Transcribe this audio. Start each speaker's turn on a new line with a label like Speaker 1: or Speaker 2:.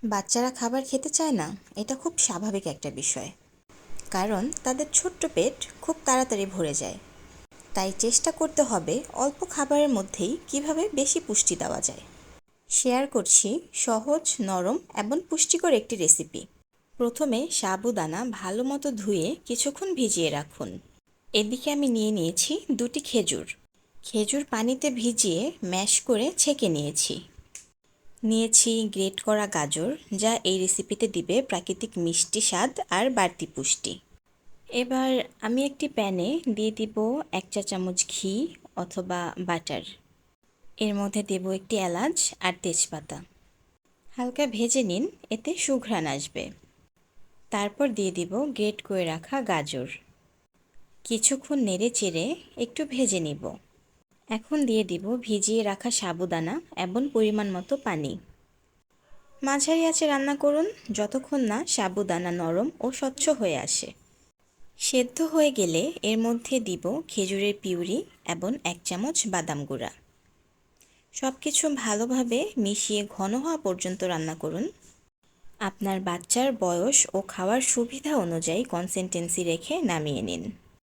Speaker 1: বাচ্চারা খাবার খেতে চায় না, এটা খুব স্বাভাবিক একটা বিষয়। কারণ তাদের ছোট্ট পেট খুব তাড়াতাড়ি ভরে যায়। তাই চেষ্টা করতে হবে অল্প খাবারের মধ্যেই কিভাবে বেশি পুষ্টি দেওয়া যায়। শেয়ার করছি সহজ, নরম এবং পুষ্টিকর একটি রেসিপি। প্রথমে সাবুদানা ভালো মতো ধুয়ে কিছুক্ষণ ভিজিয়ে রাখুন। এদিকে আমি নিয়ে নিয়েছি 2টি খেজুর। খেজুর পানিতে ভিজিয়ে ম্যাশ করে ছেঁকে নিয়েছি। নিয়েছি গ্রেট করা গাজর, যা এই রেসিপিতে দিবে প্রাকৃতিক মিষ্টি স্বাদ আর বাড়তি পুষ্টি। এবার আমি একটি প্যানে দিয়ে দিব 1 চা চামচ ঘি অথবা বাটার। এর মধ্যে দেব একটি এলাচ আর তেজপাতা। হালকা ভেজে নিন, এতে সুঘ্রাণ আসবে। তারপর দিয়ে দিব গ্রেট করে রাখা গাজর। কিছুক্ষণ নেড়ে চেড়ে একটু ভেজে নিব। এখন দিয়ে দিব ভিজিয়ে রাখা সাবুদানা এবং পরিমাণ মতো পানি। মাঝারি আঁচে রান্না করুন যতক্ষণ না সাবুদানা নরম ও স্বচ্ছ হয়ে আসে। সেদ্ধ হয়ে গেলে এর মধ্যে দিব খেজুরের পিউরি এবং 1 চামচ বাদাম গুঁড়া। সব কিছু ভালোভাবে মিশিয়ে ঘন হওয়া পর্যন্ত রান্না করুন। আপনার বাচ্চার বয়স ও খাওয়ার সুবিধা অনুযায়ী কনসিস্টেন্সি রেখে নামিয়ে নিন।